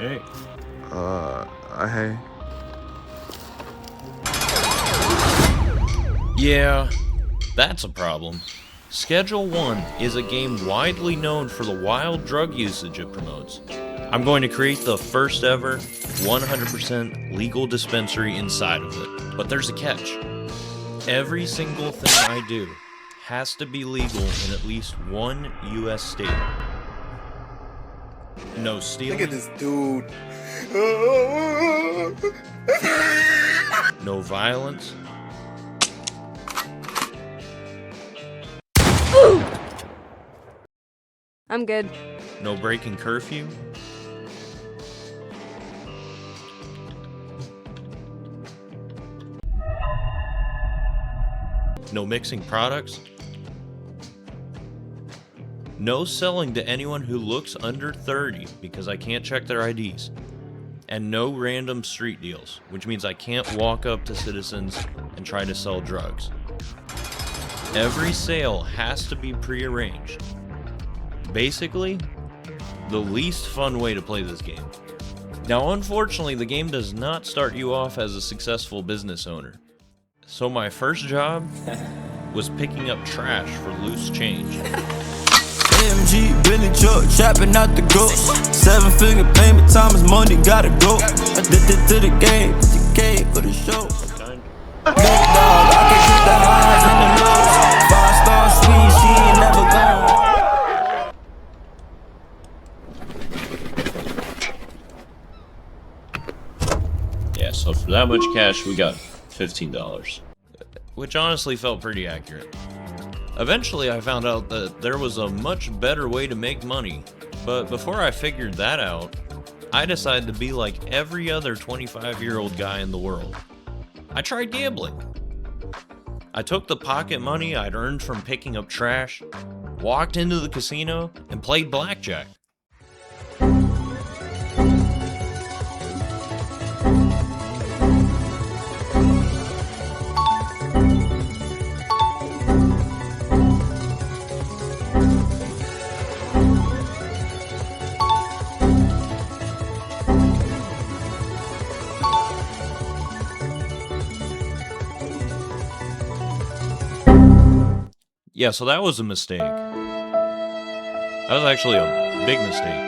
Hey. Hey. Yeah, that's a problem. Schedule 1 is a game widely known for the wild drug usage it promotes. I'm going to create the first ever 100% legal dispensary inside of it. But there's a catch. Every single thing I do has to be legal in at least one US state. No stealing. Look at this dude. No violence. I'm good. No breaking curfew. No mixing products. No selling to anyone who looks under 30 because I can't check their IDs. And no random street deals, which means I can't walk up to citizens and try to sell drugs. Every sale has to be prearranged. Basically, the least fun way to play this game. Now, unfortunately, the game does not start you off as a successful business owner. So my first job was picking up trash for loose change. AMG, Billy Truck, trapping out the ghost. 7-figure payment, time is money, gotta go. Addicted to the game, you came for the show. Big dog, I can get the highs and the lows. 5-star sweet, she ain't never gone. Yeah, so for that much cash, we got $15. Which honestly felt pretty accurate. Eventually, I found out that there was a much better way to make money, but before I figured that out, I decided to be like every other 25-year-old guy in the world. I tried gambling. I took the pocket money I'd earned from picking up trash, walked into the casino, and played blackjack. Yeah, so that was a mistake. That was actually a big mistake.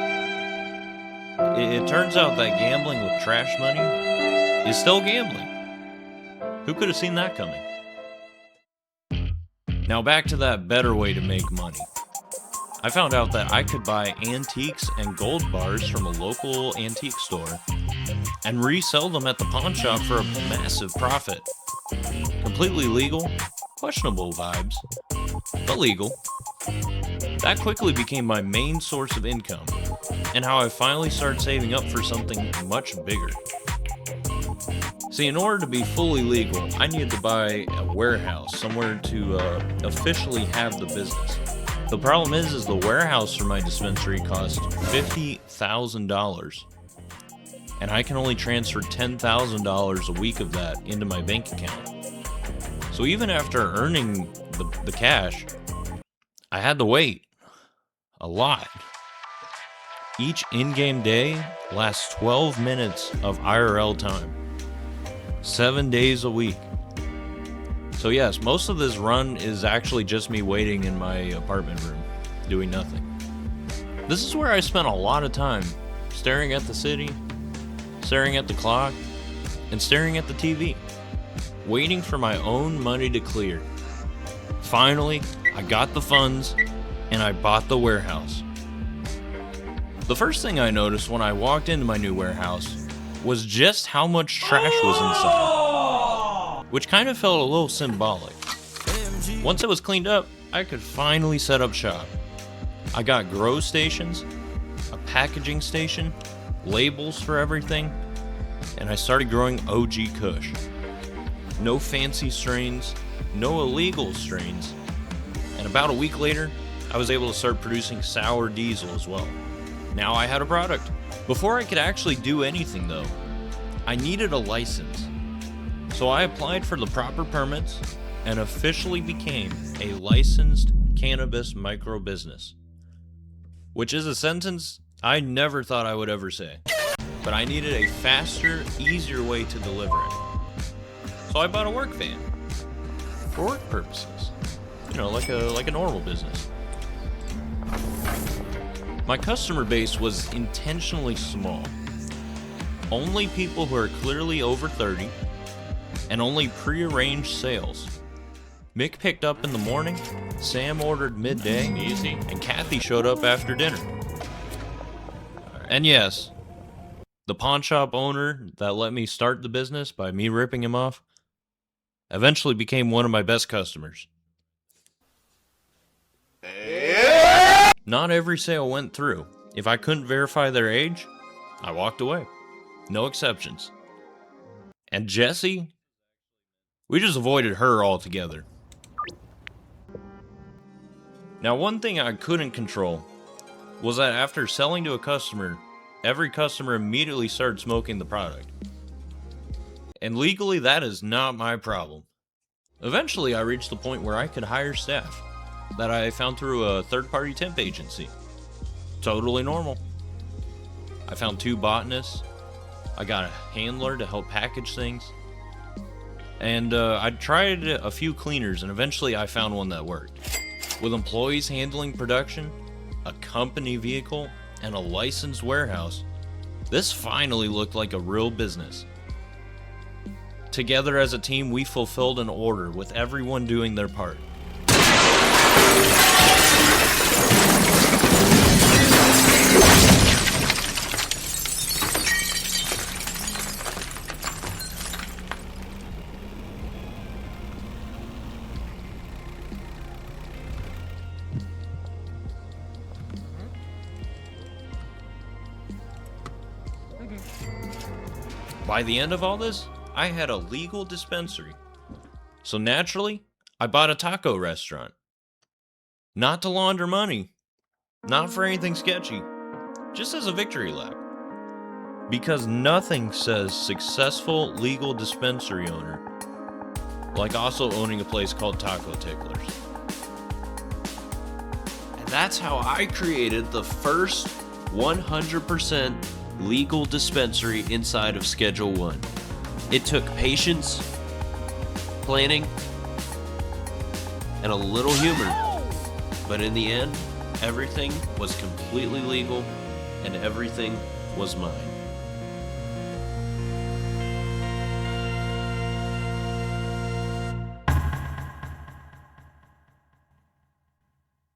It turns out that gambling with trash money is still gambling. Who could have seen that coming? Now back to that better way to make money. I found out that I could buy antiques and gold bars from a local antique store and resell them at the pawn shop for a massive profit. Completely legal, questionable vibes, but legal. That quickly became my main source of income, and how I finally started saving up for something much bigger. See, in order to be fully legal, I needed to buy a warehouse, somewhere to officially have the business. The problem is the warehouse for my dispensary cost $50,000, and I can only transfer $10,000 a week of that into my bank account. So even after earning the cash, I had to wait a lot. Each in-game day lasts 12 minutes of IRL time, 7 days a week. So yes, most of this run is actually just me waiting in my apartment room, doing nothing. This is where I spent a lot of time staring at the city, staring at the clock, and staring at the TV, waiting for my own money to clear. Finally, I got the funds, and I bought the warehouse. The first thing I noticed when I walked into my new warehouse was just how much trash was inside, which kind of felt a little symbolic. Once it was cleaned up, I could finally set up shop. I got grow stations, a packaging station, labels for everything, and I started growing OG Kush. No fancy strains, no illegal strains, and about a week later, I was able to start producing sour diesel as well. Now I had a product. Before I could actually do anything though, I needed a license. So I applied for the proper permits and officially became a licensed cannabis micro business, which is a sentence I never thought I would ever say. but I needed a faster, easier way to deliver it. So I bought a work van for work purposes. You know, like a normal business. My customer base was intentionally small. Only people who are clearly over 30, and only pre-arranged sales. Mick picked up in the morning, Sam ordered midday, easy, and Kathy showed up after dinner. And yes, the pawn shop owner that let me start the business by me ripping him off eventually became one of my best customers. Not every sale went through. If I couldn't verify their age, I walked away. No exceptions. And Jessie, we just avoided her altogether. Now, one thing I couldn't control was that after selling to a customer, every customer immediately started smoking the product. And legally, that is not my problem. Eventually, I reached the point where I could hire staff that I found through a third-party temp agency. Totally normal. I found 2 botanists. I got a handler to help package things. And I tried a few cleaners, and eventually I found one that worked. With employees handling production, a company vehicle, and a licensed warehouse, this finally looked like a real business. Together as a team, we fulfilled an order with everyone doing their part. By the end of all this, I had a legal dispensary. So naturally, I bought a taco restaurant. Not to launder money, not for anything sketchy, just as a victory lap. Because nothing says successful legal dispensary owner like also owning a place called Taco Ticklers. And that's how I created the first 100% legal dispensary inside of Schedule 1. It took patience, planning, and a little humor. But in the end, everything was completely legal and everything was mine.